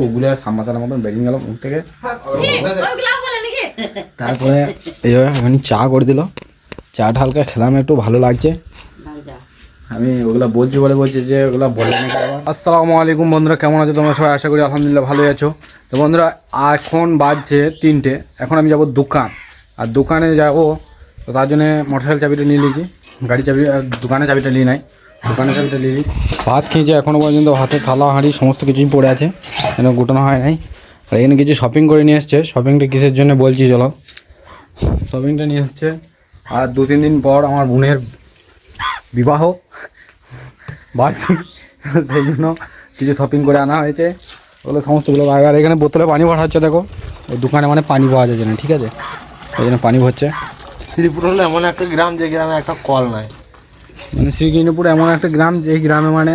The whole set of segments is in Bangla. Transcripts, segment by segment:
ওগুলো সামমাচার মতন বেরিয়ে গেল মুখ থেকে। তারপরে এইভাবে আমি চা করে দিল, চাটা হালকা খেলাম, একটু ভালো লাগছে। আমি ওগুলো বলছি বলে বলছি যে ওগুলো বলে নাকি। আসসালামু আলাইকুম বন্ধুরা, কেমন আছো তোমরা সবাই? আশা করি আলহামদুলিল্লাহ ভালোই আছো। তো বন্ধুরা এখন বাজছে 3টে, এখন আমি যাব দোকান। আর দোকানে যাবো তো তার জন্যে মোটরসাইকেল চাবিটা নিয়ে নিয়েছি, গাড়ি চাবি, দোকানের চাবিটা নিয়ে নাই, দোকানের চাবিটা নিয়ে নিই। ভাত খেয়েছি এখনও পর্যন্ত, হাতে থালা হাঁড়ি সমস্ত কিছুই পড়ে আছে, কেন গোটানো হয় নাই। আর এখানে কিছু শপিং করে নিয়ে এসছে। শপিংটা কিসের জন্য বলছি চলো। শপিংটা নিয়ে এসছে আর 2-3 দিন পর আমার বোনের বিবাহ বার্ষিক, সেই জন্য কিছু শপিং করে আনা হয়েছে। ওগুলো সমস্তগুলো। আর এখানে বোতলে পানি ভরা হচ্ছে, দেখো ওই দোকানে মানে পানি পাওয়া যাচ্ছে না, ঠিক আছে, ওই জন্য পানি ভরছে। শ্রীপুর হলো এমন একটা গ্রাম যে গ্রামে একটা কল নাই, মানে শ্রীকৃষ্ণপুর এমন একটা গ্রাম যে গ্রামে মানে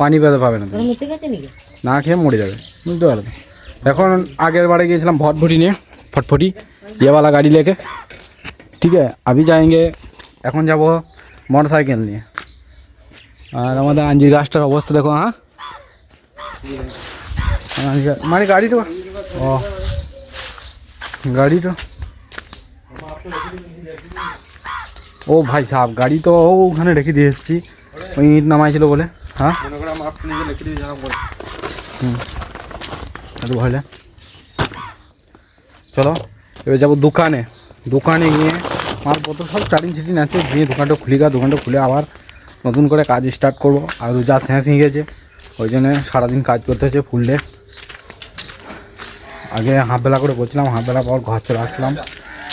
পানি পেতে পাবে না, না খেয়ে মরে যাবে, বুঝতে পারবে। এখন আগের বারে গিয়েছিলাম ভটভটি নিয়ে, ফটফটি ইয়েওয়ালা গাড়ি লেকে, ঠিক আছে। আবি যাएंगे, এখন যাব মোটর সাইকেল নিয়ে। আর আমাদের আঞ্জির গাছটার অবস্থা দেখো। হ্যাঁ মানে গাড়িটা, ও গাড়িটা, ও ভাই সাহেব গাড়ি তো ওখানে রেখে দিয়ে এসেছি, ওই ইট নামাইছিল বলে। হ্যাঁ ভালো, চলো এবার যাবো দোকানে। দোকানে গিয়ে মালপত্র সব চাটিং ছিটিং আছে, গিয়ে দোকানটা দোকানটা খুলে আবার নতুন করে কাজ স্টার্ট করবো। আর যা শেষ হয়ে গেছে ওই জন্যে সারাদিন কাজ করতে হচ্ছে ফুল ডে। আগে হাফবেলা করে বলছিলাম, হাফবেলা পর ঘর চলে আসলাম,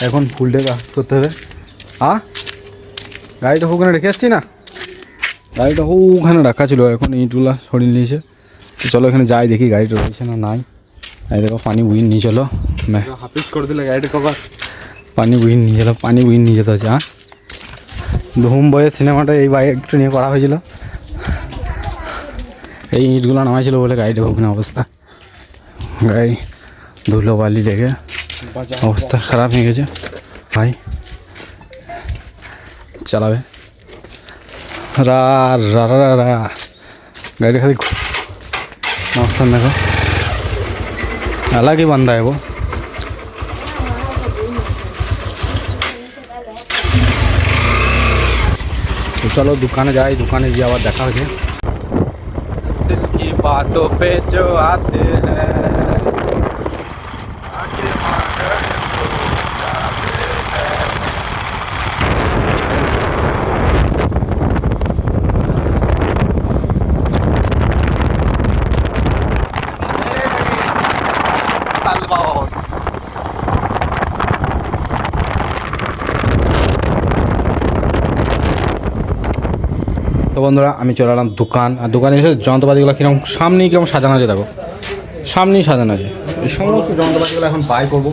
এখন ফুল ডে কাজ করতে হবে। গাড়িটা ওখানে রেখে আসছি না, গাড়িটা ওখানে রাখা ছিল, এখন ইটগুলা সরিয়ে নিয়েছে। তো চলো এখানে যাই দেখি গাড়িটা রয়েছে না নাই। এই দেখো পানি বুঝিয়ে নিয়ে চলো, হাফিস করে দিলে গাড়িটা কবার পানি বুঝিয়ে নিয়ে চলো, পানি বুঝিয়ে নিয়ে যেতে হচ্ছে। ধুম বয়ের সিনেমাটা এই বাইক একটু নিয়ে করা হয়েছিল, এই ইটগুলো নামাইছিল বলে গাড়িটা ওখানে অবস্থা। গাড়ি ধুলো বালি লেগে অবস্থা খারাপ হয়ে গেছে। ভাই চালাবে রা রা রা রা, গাড়ি খালি मस्त देखो, अलग ही बंदा है वो। तो चलो दुकाने जाए, दुकाने जी आवाज देखा हो दिल की बातों पे जो आते हैं। তো বন্ধুরা আমি চলে এলাম দোকান। আর দোকানে এসে যন্ত্রপাতিগুলো কীরকম সামনেই কীরকম সাজানো আছে দেখো, সামনেই সাজানো আছে। এই সমস্ত যন্ত্রপাতিগুলো এখন বাই করবো,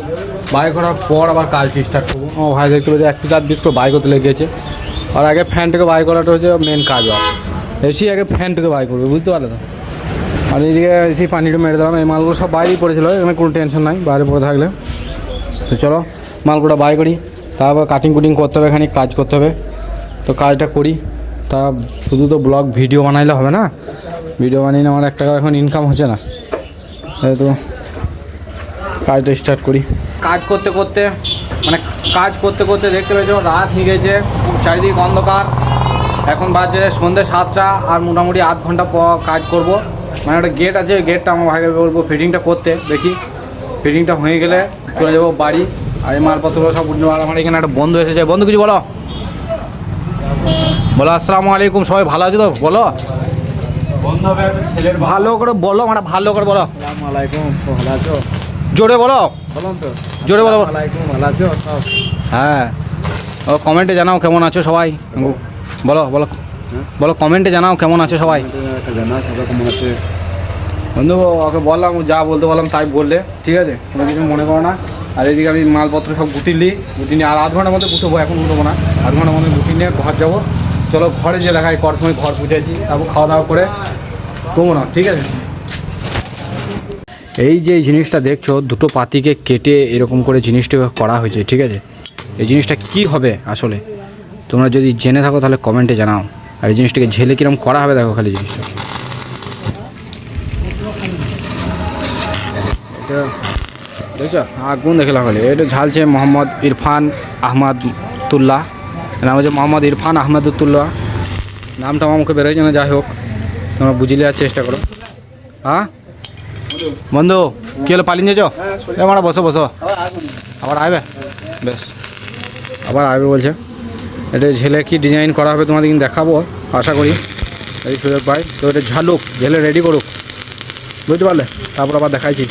বাই করার পর আবার কাজ স্টার্ট করবো। আমার ভাই দেখতে পাচ্ছি 1-4 করে বাই করতে লেগেছে। আর আগে ফ্যানটাকে বাই করাটা হচ্ছে মেন কাজ, আর এসি আগে ফ্যানটাকে বাই করবে, বুঝতে পারলে তো। আর এইদিকে এসি পানিটা মেরে দিলাম, এই মালগুলো সব বাইরেই পড়েছিল, এখানে কোনো টেনশন নাই বাইরে পড়ে থাকলে। তো চলো মালগুলো বাই করি, তারপর কাটিং কুটিং করতে হবে, এখানে কাজ করতে হবে। তো কাজটা করি, তা শুধু তো ব্লগ ভিডিও বানাইলে হবে না, ভিডিও বানিয়ে আমার 1 টাকা এখন ইনকাম হচ্ছে না। তো কাজটা স্টার্ট করি। কাজ করতে করতে দেখতে পেয়েছো রাত হয়ে গেছে, চারিদিকে অন্ধকার। এখন বাজে সন্ধ্যে 7টা, আর মোটামুটি আধ ঘন্টা পর কাজ করব। মানে একটা গেট আছে, ওই গেটটা আমার ভাইকে বলবো ফিটিংটা করতে, দেখি ফিটিংটা হয়ে গেলে চলে যাবো বাড়ি। আর এই মালপত্রগুলো সব উঠে। আমার এখানে একটা বন্ধু এসেছে, বন্ধু কিছু বলো, বলো আসসালামু আলাইকুম, সবাই ভালো আছো তো? বলো বন্ধ হবে একটা ছেলের ভালো করে বলো, মানে ভালো করে বলো। আসসালামু আলাইকুম, সব ভালো আছো? জোরে বলো, বলুন তো, জোরে বলো। আসসালামু আলাইকুম, ভালো আছো সব? হ্যাঁ, ও কমেন্টে জানাও কেমন আছো সবাই। বলো বলো বলো, কমেন্টে জানাও কেমন আছো সবাই। জানা সবাই কেমন আছে বন্ধু, ওকে বললাম যা বলতে বললাম তাই বললে, ঠিক আছে, কোনো কিছু মনে করো না। আর এদিকে আমি মালপত্র সব গুটিয়ে নিই, আর আধ ঘন্টার মধ্যে গুটবো, এখন গুটবো না, আধ ঘন্টার মধ্যে গুটিয়ে নিয়ে ঘর যাবো। চলো ঘরে যে দেখাই, কর সময় ঘর পুজেছি, তারপর খাওয়া দাওয়া করে ঘুমো না, ঠিক আছে। এই যে জিনিসটা দেখছো, দুটো পাতিকে কেটে এরকম করে জিনিসটা করা হয়েছে, ঠিক আছে। এই জিনিসটা কি হবে আসলে, তোমরা যদি জেনে থাকো তাহলে কমেন্টে জানাও। আর এই জিনিসটাকে ঝেলে কীরকম করা হবে দেখো খালি জিনিসটা। দেখছো আগুন দেখলাম খালি। এটা ঝালছে মোহাম্মদ ইরফান আহমদুল্লাহ, নাম হচ্ছে মোহাম্মদ ইরফান আহমদুল্লাহ। নামটা আমার মুখে বেরোয় না, যাই হোক তোমরা বুঝে নেওয়ার চেষ্টা করো। হ্যাঁ বন্ধু কী হলো, পালিয়ে যাচ্ছ? মারা বসো বসো, আবার আসবে, বেশ আবার আসবে বলছে। এটা ঝেলে কি ডিজাইন করা হবে তোমাদের কিন্তু দেখাবো আশা করি এই সুযোগ পাই। তো এটা ঝালুক, ঝেলে রেডি করুক, বুঝতে পারলে, তারপর আবার দেখাইছি।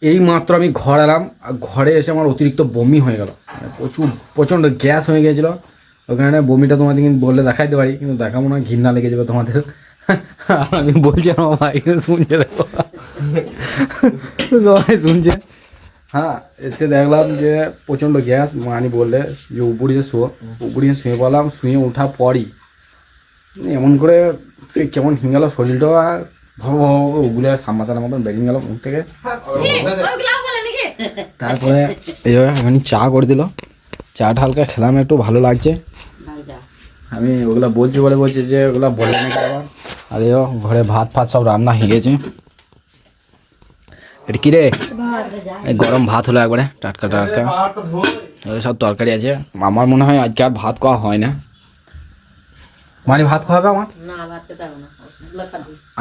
এই মাত্র আমি ঘর এলাম, আর ঘরে এসে আমার অতিরিক্ত বমি হয়ে গেল, প্রচণ্ড গ্যাস হয়ে গিয়েছিলো। ওখানে বমিটা তোমাদের কিন্তু বললে দেখাইতে পারি, কিন্তু দেখাবো না, ঘৃণা লেগে যাবে তোমাদের। আমি বলছি আমার ভাইকে শুনছে, দেখো সবাই শুনছে। হ্যাঁ এসে দেখলাম যে প্রচণ্ড গ্যাস। মানি বললে যে উপরে শুয়ে পড়লাম, শুয়ে ওঠা পরই এমন করে সে কেমন হিঙে গেল শরীরটা, আর ওগুলো সামাচার মতন বেরিয়ে গেল মুখ থেকে। তারপরে এইভাবে আমি চা করে দিল, চাটা হালকা খেলাম, একটু ভালো লাগছে। আমি ওগুলো বলছি বলে বলছি যে ওগুলো বলে নাকি আবার। আর ঘরে ভাত ফাত সব রান্না হয়ে গেছে। এটা কি রে, এই গরম ভাত হলো একবারে টাটকা টাটকা, সব তরকারি আছে। আমার মনে হয় আজকে আর ভাত খাওয়া হয় না। মানে ভাত খাওয়াবে আমার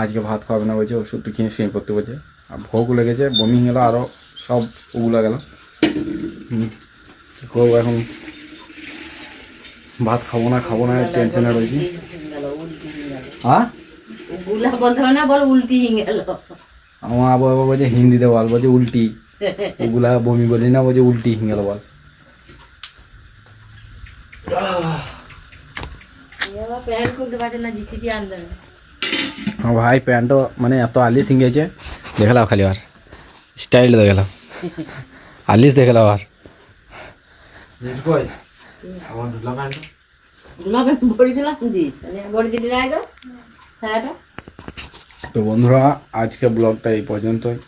আজকে ভাত খাওয়াবে না বলছে, ওষুধ কিনে শুয়ে করতে বলছে। আর ভোগ লেগেছে, বমি গেল, আরও সব ওগুলো গেল। কী করবো এখন, ভাত খাবো না টেনশনে রয়েছি। হ্যাঁ আমার আবার বলছে হিন্দিতে বল, বলছে উল্টি, ওগুলা বমি বলি না, বলছে উল্টি হিঙ্গেল বল। ভাই প্যান্টও মানে এত আলিশ হিঙ্গেছে, দেখলাম খালি আর স্টাইল দেখলাম, আলিশ দেখলাম আর। তো বন্ধুরা আজকে ব্লগটা এই পর্যন্তই,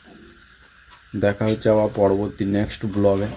দেখা হচ্ছে আবার পরবর্তী নেক্সট ব্লগে।